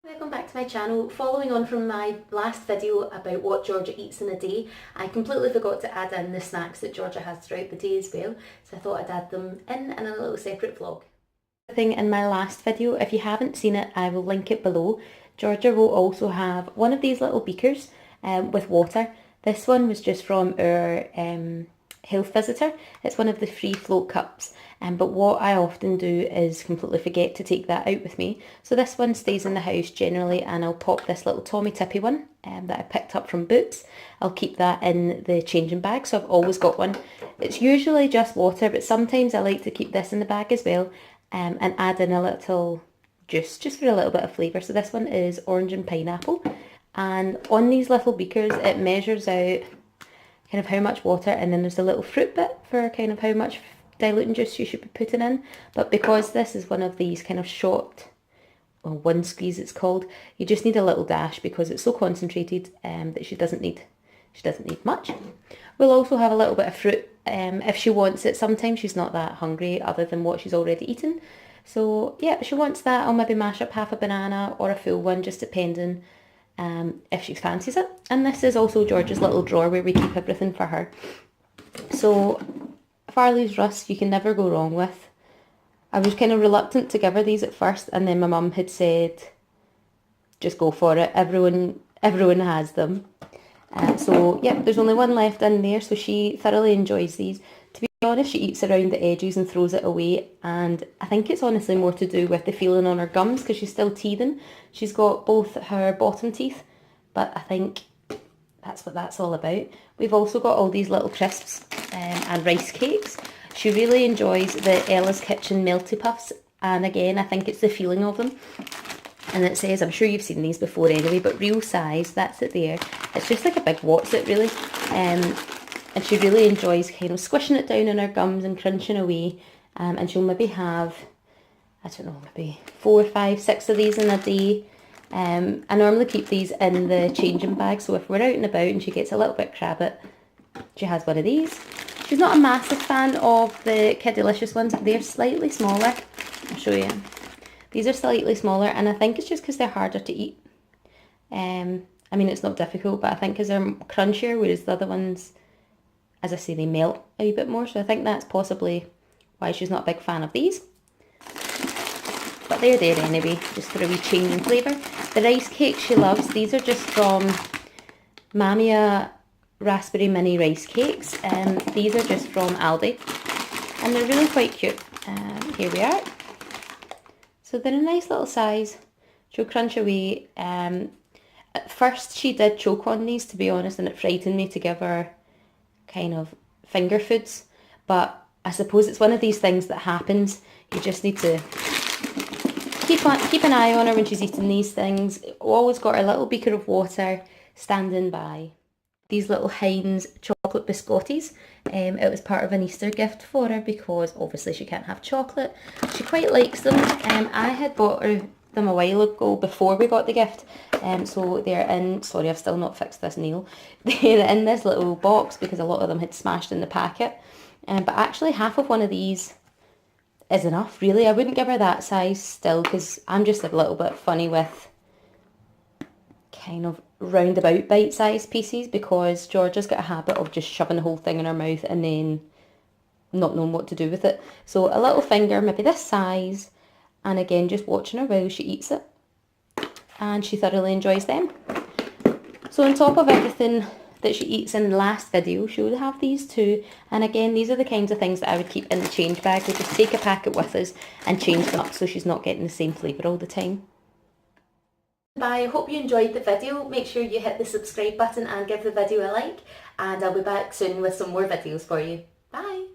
Welcome back to my channel. Following on from my last video about what Georgia eats in a day, I completely forgot to add in the snacks that Georgia has throughout the day as well, so I thought I'd add them in a little separate vlog. Thing in my last video, if you haven't seen it, I will link it below. Georgia will also have one of these little beakers with water. This one was just from our health visitor. It's one of the free float cups, but what I often do is completely forget to take that out with me. So this one stays in the house generally, and I'll pop this little Tommy Tippy one that I picked up from Boots. I'll keep that in the changing bag, so I've always got one. It's usually just water, but sometimes I like to keep this in the bag as well, and add in a little juice just for a little bit of flavour. So this one is orange and pineapple, and on these little beakers it measures out kind of how much water, and then there's a little fruit bit for kind of how much diluting juice you should be putting in. But because this is one of these kind of shot, well, one squeeze it's called, you just need a little dash because it's so concentrated that she doesn't need much. We'll also have a little bit of fruit if she wants it. Sometimes she's not that hungry other than what she's already eaten. So yeah, if she wants that, I'll maybe mash up half a banana or a full one, just depending if she fancies it. And this is also George's little drawer where we keep everything for her. So Farley's Rusk you can never go wrong with. I was kind of reluctant to give her these at first, and then my mum had said, just go for it, everyone has them. So yeah, there's only one left in there, so she thoroughly enjoys these. To be honest, she eats around the edges and throws it away, and I think it's honestly more to do with the feeling on her gums because she's still teething. She's got both her bottom teeth, but I think that's what that's all about. We've also got all these little crisps and rice cakes. She really enjoys the Ella's Kitchen Melty Puffs, and again, I think it's the feeling of them. And it says, I'm sure you've seen these before anyway, but real size, that's it there. It's just like a big What's-It really. And she really enjoys kind of squishing it down in her gums and crunching away. And she'll maybe have, I don't know, maybe 4, 5, 6 of these in a day. I normally keep these in the changing bag, so if we're out and about and she gets a little bit crabbit, she has one of these. She's not a massive fan of the Kiddelicious ones. They're slightly smaller. I'll show you. These are slightly smaller, and I think it's just because they're harder to eat. I mean, it's not difficult, but I think because they're crunchier, whereas the other ones, as I say, they melt a wee bit more. So I think that's possibly why she's not a big fan of these. But they're there anyway, just for a wee change in flavour. The rice cake she loves. These are just from Mumma.Murray Raspberry Mini Rice Cakes. These are just from Aldi, and they're really quite cute. Here we are. So they're a nice little size. She'll crunch away. At first she did choke on these, to be honest, and it frightened me to give her kind of finger foods. But I suppose it's one of these things that happens. You just need to keep an eye on her when she's eating these things. Always got her little beaker of water standing by. These little Heinz chocolate biscottis. It was part of an Easter gift for her because obviously she can't have chocolate. She quite likes them. I had bought her them a while ago before we got the gift. So they're in, sorry I've still not fixed this nail. They're in this little box because a lot of them had smashed in the packet. But actually half of one of these is enough really. I wouldn't give her that size still because I'm just a little bit funny with kind of roundabout bite-sized pieces because Georgia's got a habit of just shoving the whole thing in her mouth and then not knowing what to do with it. So a little finger, maybe this size, and again just watching her while she eats it, and she thoroughly enjoys them. So on top of everything that she eats in the last video, she would have these too, and again these are the kinds of things that I would keep in the change bag. We just take a packet with us and change them up so she's not getting the same flavour all the time. Bye, I hope you enjoyed the video. Make sure you hit the subscribe button and give the video a like, and I'll be back soon with some more videos for you. Bye!